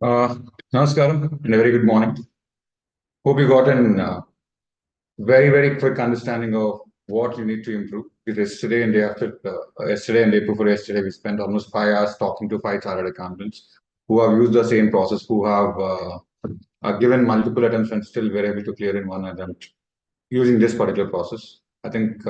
Uh, Namaskaram and a very good morning. Hope you got an very quick understanding of what you need to improve. Because yesterday and day before yesterday, we spent almost 5 hours talking to five chartered accountants who have used the same process, who have given multiple attempts and still were able to clear in one attempt using this particular process. I think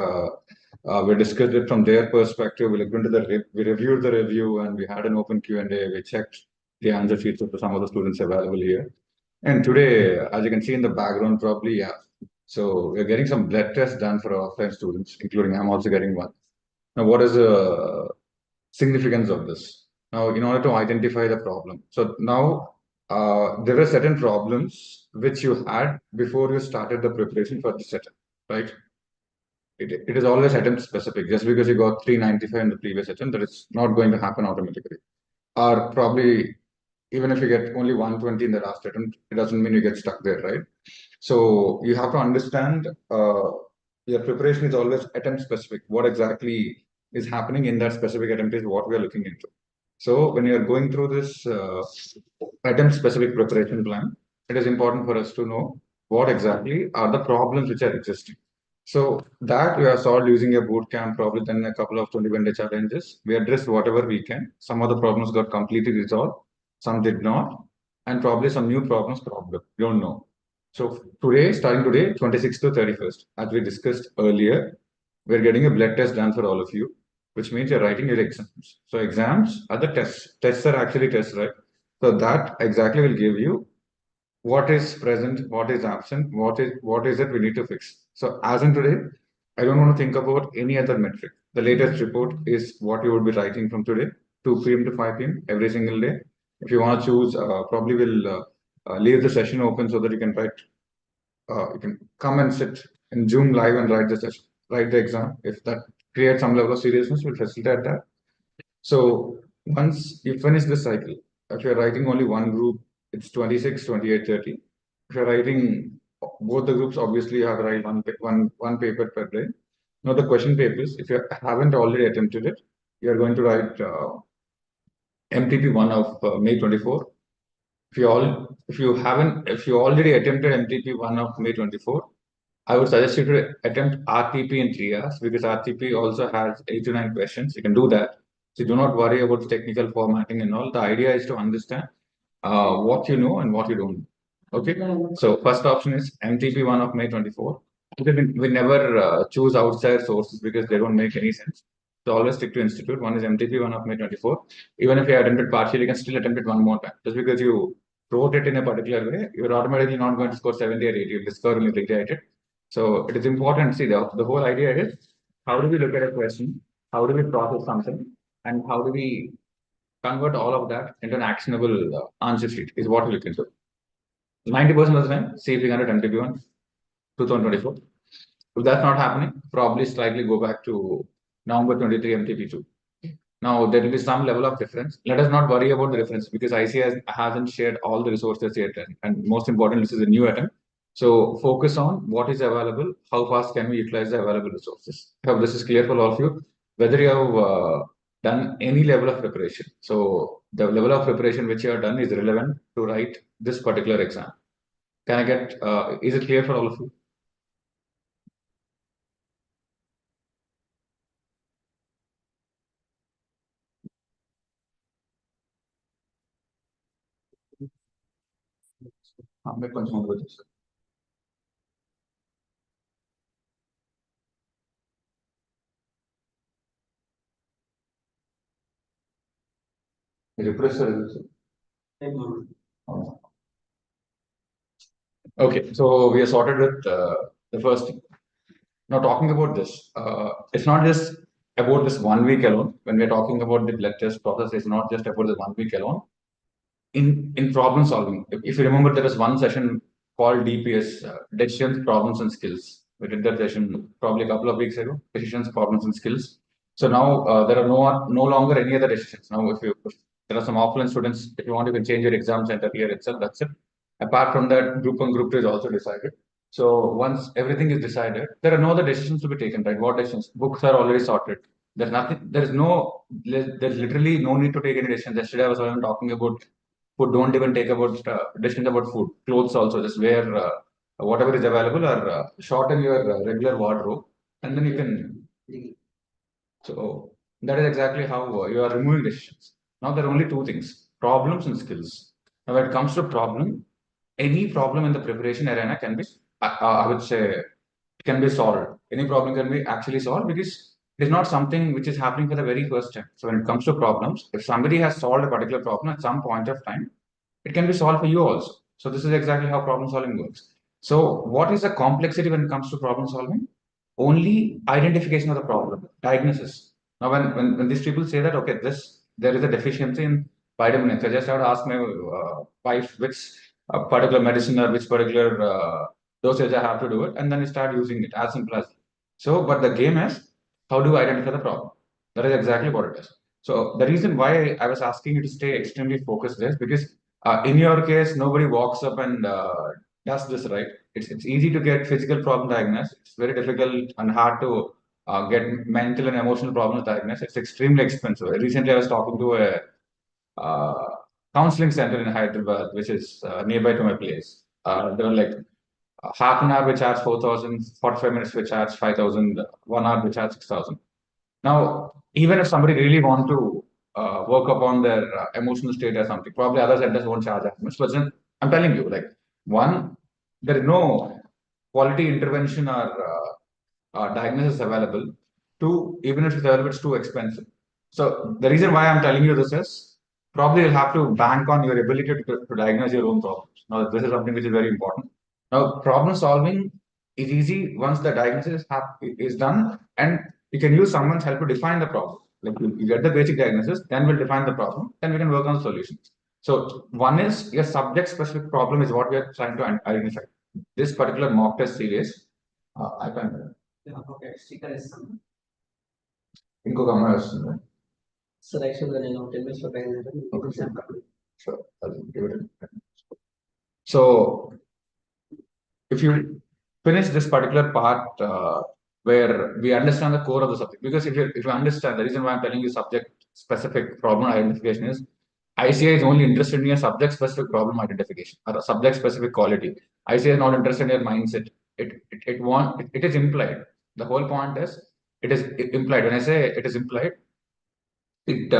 we discussed it from their perspective. We looked into we reviewed the review, and we had an open Q&A. We checked the answer sheets of some of the students available here. And today, as you can see in the background, probably, yeah. So we're getting some blood tests done for our offline students, including I'm also getting one. Now, what is the significance of this? Now, in order to identify the problem. So now there were certain problems which you had before you started the preparation for the setup, right? It is always attempt specific. Just because you got 395 in the previous attempt, that is not going to happen automatically. Or probably even if you get only 120 in the last attempt, it doesn't mean you get stuck there, right? So you have to understand your preparation is always attempt specific. What exactly is happening in that specific attempt is what we are looking into. So when you are going through this attempt specific preparation plan, it is important for us to know what exactly are the problems which are existing. So that we have solved using a boot camp, probably then a couple of 21-day challenges. We addressed whatever we can. Some of the problems got completely resolved, some did not, and probably some new problems problem. Don't know. So today, starting today, 26th to 31st, as we discussed earlier, we're getting a blood test done for all of you, which means you're writing your exams. So exams are the tests. Tests are actually tests, right? So that exactly will give you what is present, what is absent, what is it we need to fix. So as in today, I don't want to think about any other metric. The latest report is what you would be writing from today, 2 p.m. to 5 p.m. every single day. If you want to choose, probably we'll leave the session open so that you can write. You can come and sit in Zoom live and write the session, write the exam. If that creates some level of seriousness, we'll facilitate that. So once you finish the cycle, if you're writing only one group, it's 26, 28, 30. If you're writing both the groups, obviously you have to write one paper per day. Now the question papers, if you haven't already attempted it, you're going to write MTP1 of May 24. If you already attempted MTP1 of May 24, I would suggest you to attempt RTP in 3 hours because RTP also has 8 to 9 questions. You can do that. So do not worry about the technical formatting and all. The idea is to understand what you know and what you don't know. Okay. So first option is MTP1 of May 24. We never choose outside sources because they don't make any sense. So always stick to institute. One is MTP1 of May 24. Even if you attempted partially, you can still attempt it one more time. Just because you wrote it in a particular way, you're automatically not going to score 70 or 80. You'll discover when you rewrite it. So it is important. See, the whole idea is how do we look at a question? How do we process something? And how do we convert all of that into an actionable answer sheet is what we look into. 90% of the time, see if you can do MTP1 2024. If that's not happening, probably slightly go back to November 23 MTP2. Now, there will be some level of difference. Let us not worry about the difference because hasn't shared all the resources yet. And most important, this is a new attempt. So focus on what is available, how fast can we utilize the available resources. I hope this is clear for all of you. Whether you have done any level of preparation. So the level of preparation which you have done is relevant to write this particular exam. Can I get, is it clear for all of you? मैं confirm with this. Refresh the results. Okay, so we are sorted with the first thing. Now, talking about this, it's not just about this 1 week alone. When we're talking about the blood test process, it's not just about the 1 week alone. In problem solving, if you remember, there was one session called DPS, Decisions, Problems, and Skills. We did that session probably a couple of weeks ago. Decisions, Problems, and Skills. So now there are no longer any other decisions. Now, if there are some offline students, if you want, you can change your exam center here itself. That's it. Apart from that, group 1, group 2 is also decided. So once everything is decided, there are no other decisions to be taken, right? What decisions? Books are already sorted. There's nothing. There's literally no need to take any decisions. Yesterday I was already talking about Food, don't even take about decisions about food. Clothes also, just wear whatever is available, or shorten your regular wardrobe, and then you can. So that is exactly how you are removing decisions. Now there are only two things: problems and skills. Now when it comes to problem, any problem in the preparation arena can be, I would say, can be solved. Any problem can be actually solved because it is not something which is happening for the very first time. So when it comes to problems, if somebody has solved a particular problem at some point of time, it can be solved for you also. So this is exactly how problem solving works. So what is the complexity when it comes to problem solving? Only identification of the problem, diagnosis. Now, when these people say that, okay, there is a deficiency in vitamins, I just have to ask my wife which particular medicine or which particular dosage I have to do it, and then you start using it, as simple as. So, but the game is, how do you identify the problem? That is exactly what it is. So the reason why I was asking you to stay extremely focused is because in your case, nobody walks up and does this, right? It's easy to get physical problem diagnosed. It's very difficult and hard to get mental and emotional problems diagnosed. It's extremely expensive. Recently, I was talking to a uh, counseling center in Hyderabad, which is nearby to my place. They were like half an hour we charge 4,000, 45 minutes we charge 5,000, 1 hour we charge 6,000. Now, even if somebody really want to work upon their emotional state or something, probably other centers won't charge that much. But then I'm telling you, like, one, there is no quality intervention or diagnosis available. Two, even if it's available, it's too expensive. So the reason why I'm telling you this is probably you'll have to bank on your ability to diagnose your own problems. Now, this is something which is very important. Now, problem solving is easy once the diagnosis is done, and you can use someone's help to define the problem. Like you get the basic diagnosis, then we'll define the problem, then we can work on the solutions. So one is your subject specific problem is what we are trying to identify. This particular mock test series, I can. ఇంకొక అమ్మాయి వస్తుంది sir యాక్చువల్గా నేను 10 minutes లో Sure, I'll give it a So if you finish this particular part where we understand the core of the subject, because if you understand the reason why I'm telling you subject specific problem identification is ICI is only interested in your subject specific problem identification or a subject specific quality. ICI is not interested in your mindset. It is implied. The whole point is it is implied. When I say it is implied, it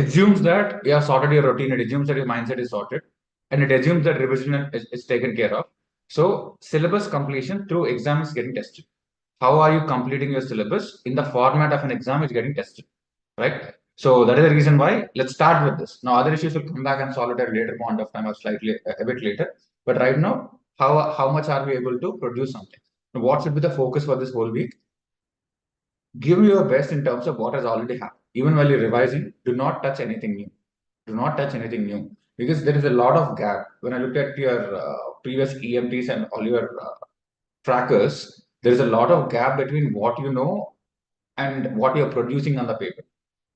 assumes that you have sorted your routine, it assumes that your mindset is sorted, and it assumes that revision is taken care of. So syllabus completion through exam is getting tested. How are you completing your syllabus in the format of an exam is getting tested, right? So that is the reason why. Let's start with this. Now other issues will come back and solve it at a later point of time or slightly a bit later. But right now, how much are we able to produce something? What should be the focus for this whole week? Give your best in terms of what has already happened. Even while you're revising, do not touch anything new. Do not touch anything new because there is a lot of gap. When I looked at your previous EMTs and all your trackers, there is a lot of gap between what you know and what you're producing on the paper.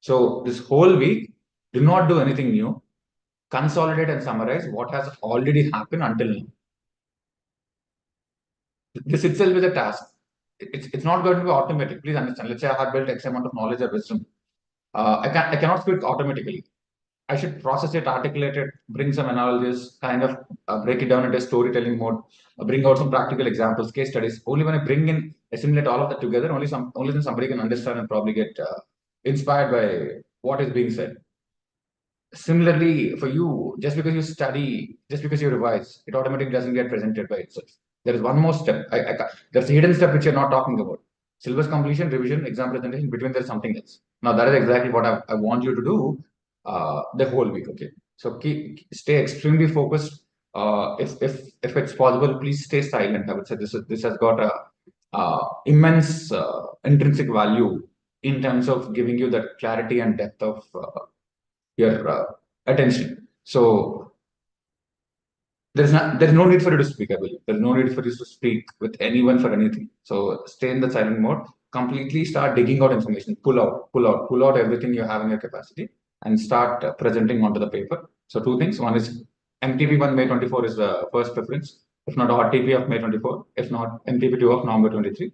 So this whole week, do not do anything new. Consolidate and summarize what has already happened until now. This itself is a task. It's not going to be automatic. Please understand. Let's say I have built X amount of knowledge or wisdom. I cannot speak automatically. I should process it, articulate it, bring some analogies, kind of break it down into storytelling mode, bring out some practical examples, case studies. Only when I bring in, assimilate all of that together, only then somebody can understand and probably get inspired by what is being said. Similarly, for you, just because you study, just because you revise, it automatically doesn't get presented by itself. There is one more step. There's a hidden step which you're not talking about. Syllabus completion, revision, exam presentation. Between there's something else. Now that is exactly what I want you to do the whole week. Okay, so stay extremely focused. If it's possible, please stay silent. I would say this has got a immense intrinsic value in terms of giving you that clarity and depth of your attention. So there's no need for you to speak. I believe there's no need for you to speak with anyone for anything. So stay in the silent mode. Completely start digging out information. Pull out everything you have in your capacity and start presenting onto the paper. So two things. One is MTP1 May 24 is the first preference. If not RTP of May 24, if not MTP2 of November 23.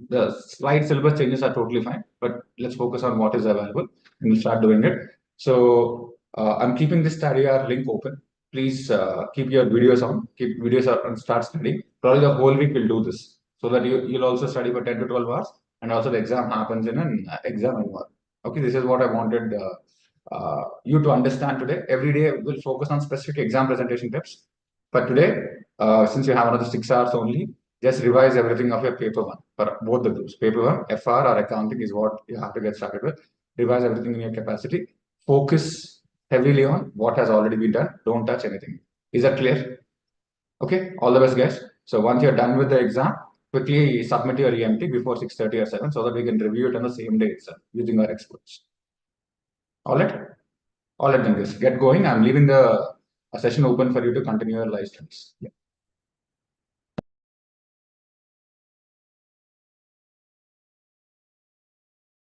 The slide syllabus changes are totally fine, but let's focus on what is available and we'll start doing it. So I'm keeping this study hour link open. Please keep your videos on, keep videos on and start studying. Probably the whole week we'll do this so that you'll also study for 10 to 12 hours and also the exam happens in an exam environment. Okay, this is what I wanted you to understand today. Every day we'll focus on specific exam presentation tips. But today, since you have another 6 hours only, just revise everything of your paper one for both the groups. Paper one, FR or accounting is what you have to get started with. Revise everything in your capacity. Focus heavily on what has already been done. Don't touch anything. Is that clear? Okay, all the best, guys. So once you're done with the exam, quickly submit your EMT before 6:30 or 7 so that we can review it on the same day itself using our experts. All right? All right, then, guys. Get going. I'm leaving the session open for you to continue your live studies. Yeah.